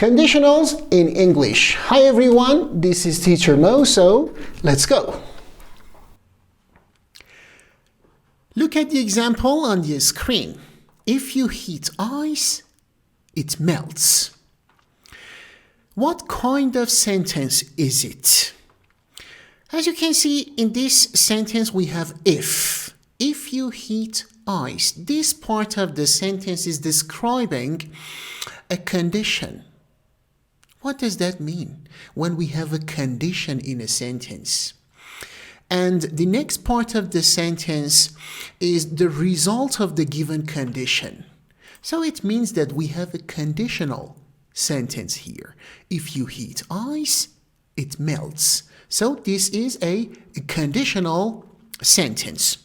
Conditionals in English. Hi everyone, this is Teacher Mo, so let's go. Look at the example on the screen. If you heat ice, it melts. What kind of sentence is it? As you can see in this sentence we have if. If you heat ice. This part of the sentence is describing a condition. What does that mean when we have a condition in a sentence? And the next part of the sentence is the result of the given condition. So it means that we have a conditional sentence here. If you heat ice, it melts. So this is a conditional sentence.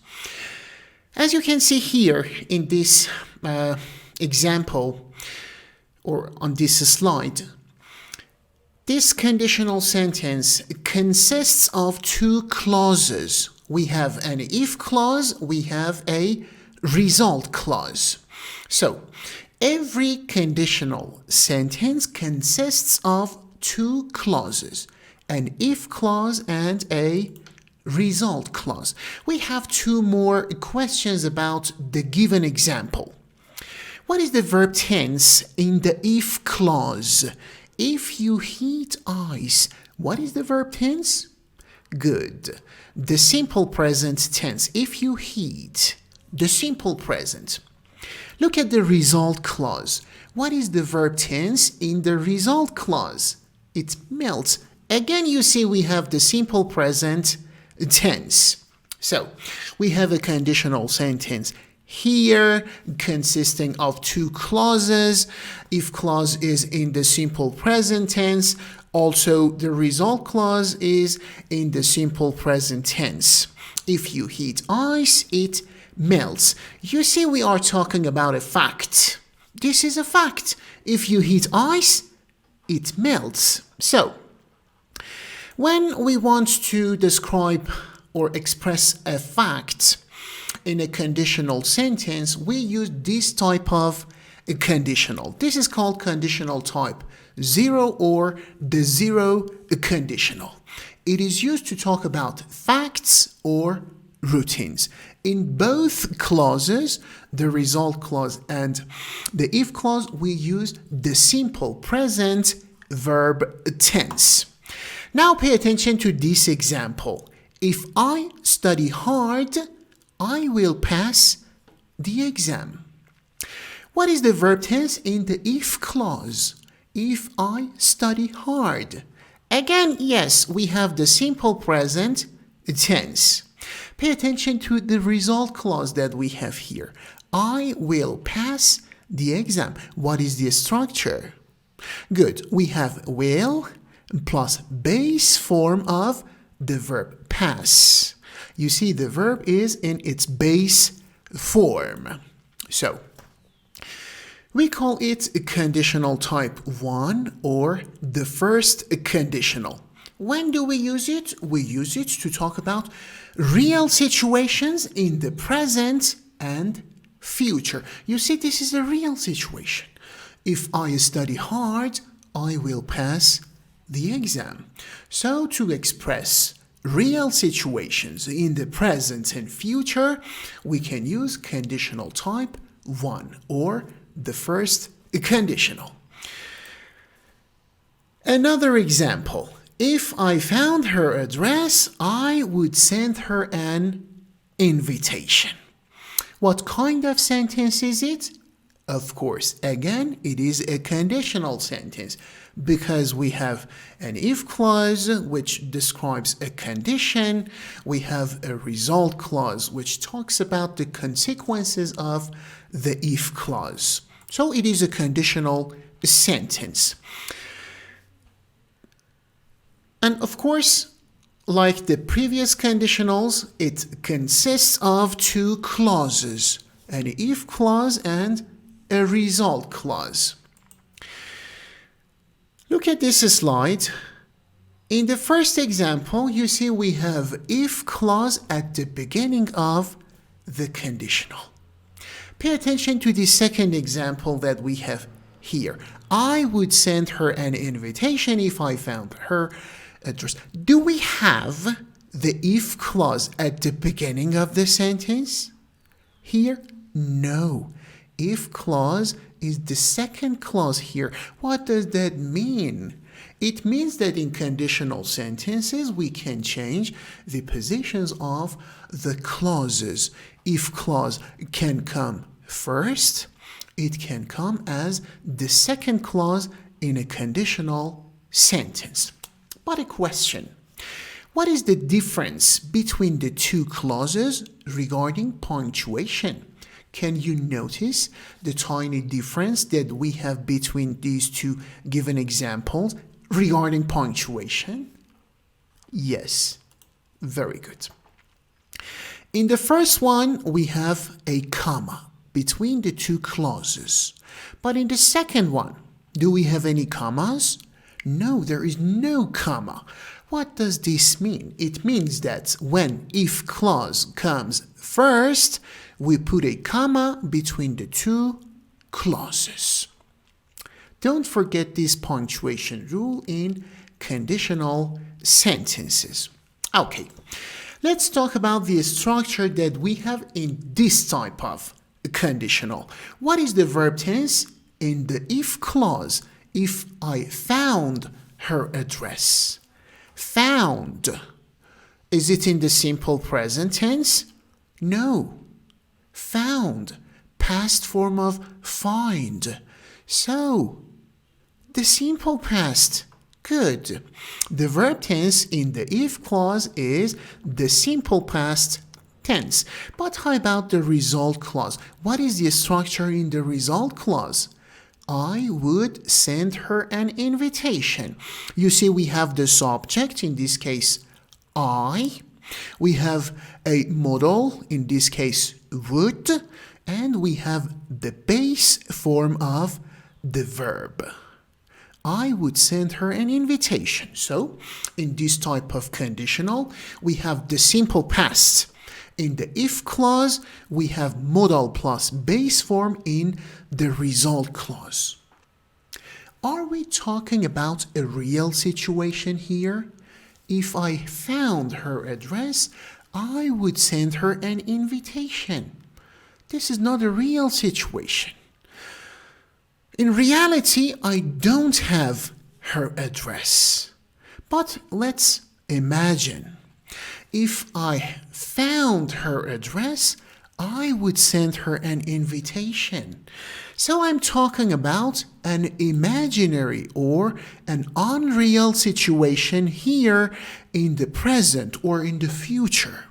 As you can see here in this example or on this slide, this conditional sentence consists of two clauses. We have an if clause, we have a result clause. So, every conditional sentence consists of two clauses, an if clause and a result clause. We have two more questions about the given example. What is the verb tense in the if clause? If you heat ice, what is the verb tense? Good. The simple present tense. If you heat, the simple present. Look at the result clause. What is the verb tense in the result clause? It melts. Again, you see we have the simple present tense. So, we have a conditional sentence here consisting of two clauses. If clause is in the simple present tense, also the result clause is in the simple present tense. If you heat ice, it melts. You see we are talking about a fact. This is a fact. If you heat ice, it melts. So, when we want to describe or express a fact in a conditional sentence, we use this type of conditional. This is called conditional type 0 or the zero conditional. It is used to talk about facts or routines. In both clauses, the result clause and the if clause, we use the simple present verb tense. Now pay attention to this example. If I study hard, I will pass the exam. What is the verb tense in the if clause? If I study hard. Again, yes, we have the simple present tense. Pay attention to the result clause that we have here. I will pass the exam. What is the structure? Good. We have will plus base form of the verb pass. You see the verb is in its base form. So, we call it conditional type 1 or the first conditional. When do we use it? We use it to talk about real situations in the present and future. You see, this is a real situation. If I study hard, I will pass the exam. So, to express real situations in the present and future, we can use conditional type 1 or the first conditional. Another example. If I found her address, I would send her an invitation. What kind of sentence is it? Of course, again, it is a conditional sentence because we have an if clause which describes a condition. We have a result clause which talks about the consequences of the if clause. So it is a conditional sentence. And of course, like the previous conditionals, it consists of two clauses, an if clause and a result clause. Look at this slide. In the first example, you see we have if clause at the beginning of the conditional. Pay attention to the second example that we have here. I would send her an invitation if I found her address. Do we have the if clause at the beginning of the sentence? Here, no. If clause is the second clause here. What does that mean? It means that in conditional sentences, we can change the positions of the clauses. If clause can come first, it can come as the second clause in a conditional sentence. But a question. What is the difference between the two clauses regarding punctuation? Can you notice the tiny difference that we have between these two given examples regarding punctuation? Yes, very good. In the first one, we have a comma between the two clauses. But in the second one, do we have any commas? No, there is no comma. What does this mean? It means that when if clause comes first, we put a comma between the two clauses. Don't forget this punctuation rule in conditional sentences. Okay, let's talk about the structure that we have in this type of conditional. What is the verb tense in the if clause? If I found her address. Found. Is it in the simple present tense? No. Found. Past form of find. So, the simple past. Good. The verb tense in the if clause is the simple past tense. But how about the result clause? What is the structure in the result clause? I would send her an invitation. You see, we have the subject, in this case, I. We have a modal, in this case, would. And we have the base form of the verb. I would send her an invitation. So, in this type of conditional, we have the simple past. In the if clause, we have modal plus base form in the result clause. Are we talking about a real situation here? If I found her address, I would send her an invitation. This is not a real situation. In reality, I don't have her address. But let's imagine. If I found her address, I would send her an invitation. So I'm talking about an imaginary or an unreal situation here in the present or in the future.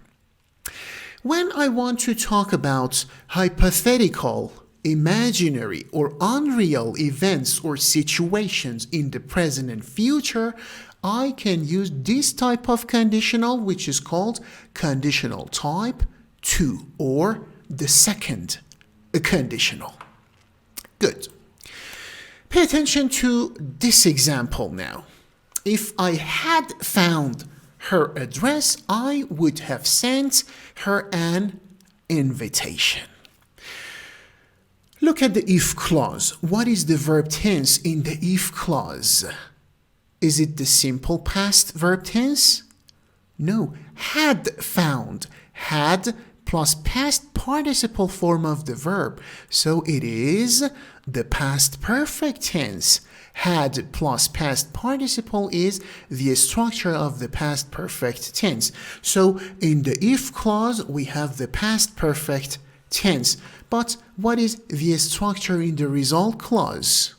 When I want to talk about hypothetical, imaginary, or unreal events or situations in the present and future, I can use this type of conditional, which is called conditional type 2, or the second conditional. Good. Pay attention to this example now. If I had found her address, I would have sent her an invitation. Look at the if clause. What is the verb tense in the if clause? Is it the simple past verb tense? No, had found. Had plus past participle form of the verb. So it is the past perfect tense. Had plus past participle is the structure of the past perfect tense. So in the if clause, we have the past perfect tense. But what is the structure in the result clause?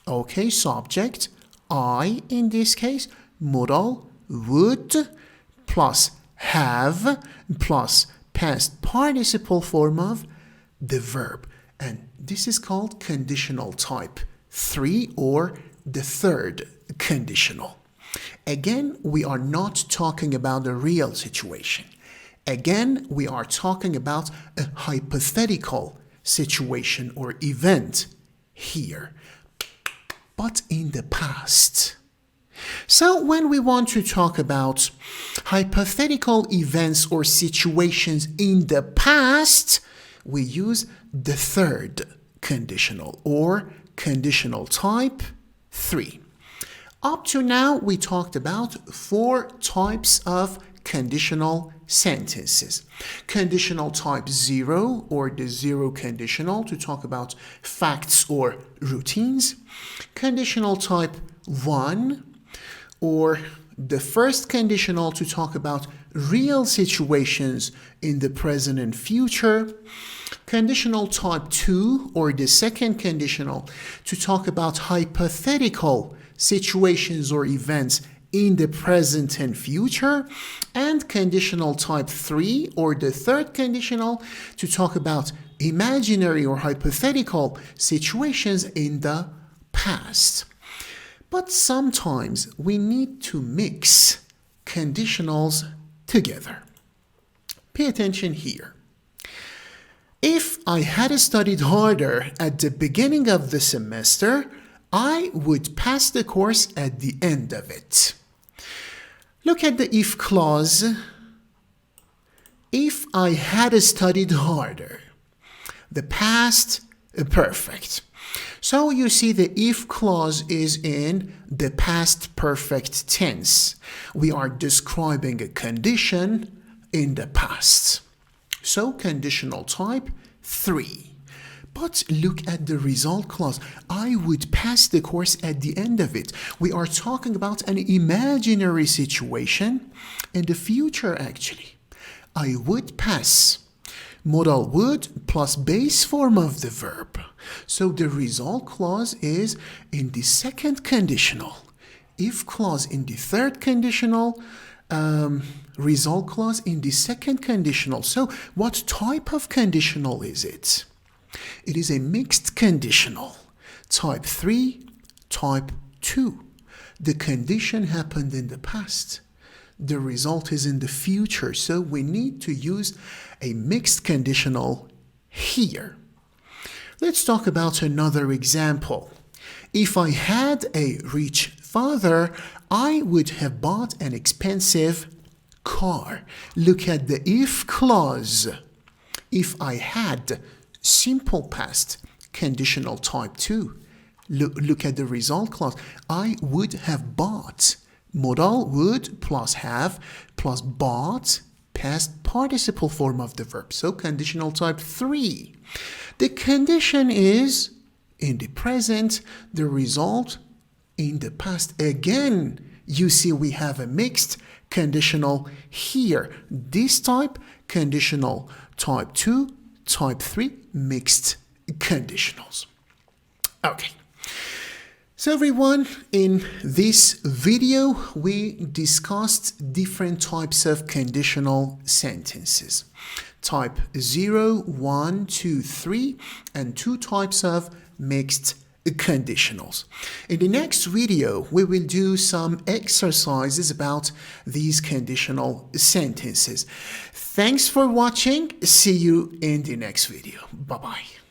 Okay, subject, I in this case, modal, would, plus have, plus past participle form of the verb. And this is called conditional type 3 or the third conditional. Again, we are not talking about a real situation. Again, we are talking about a hypothetical situation or event here, but in the past. So when we want to talk about hypothetical events or situations in the past, we use the third conditional or conditional type 3. Up to now, we talked about 4 types of conditional sentences. Conditional type 0, or the 0 conditional, to talk about facts or routines. Conditional type 1, or the first conditional, to talk about real situations in the present and future. Conditional type 2, or the second conditional, to talk about hypothetical situations or events in the present and future. And conditional type 3, or the third conditional, to talk about imaginary or hypothetical situations in the past. But sometimes we need to mix conditionals together. Pay attention here. If I had studied harder at the beginning of the semester, I would pass the course at the end of it. Look at the if clause. If I had studied harder. The past perfect. So you see the if clause is in the past perfect tense. We are describing a condition in the past. So conditional type 3. But look at the result clause. I would pass the course at the end of it. We are talking about an imaginary situation in the future, actually. I would pass. Modal would plus base form of the verb. So the result clause is in the second conditional. If clause in the third conditional. Result clause in the second conditional. So what type of conditional is it? It is a mixed conditional. Type 3, type 2. The condition happened in the past. The result is in the future. So we need to use a mixed conditional here. Let's talk about another example. If I had a rich father, I would have bought an expensive car. Look at the if clause. If I had, simple past, conditional type 2. Look at the result clause. I would have bought. Modal would plus have plus bought, past participle form of the verb. So conditional type 3. The condition is in the present, the result in the past. Again, you see we have a mixed conditional here. This type, conditional type 2, type 3, mixed conditionals. Okay. So everyone, in this video, we discussed different types of conditional sentences. Type 0, 1, 2, 3, and 2 types of mixed conditionals. In the next video, we will do some exercises about these conditional sentences. Thanks for watching. See you in the next video. Bye-bye.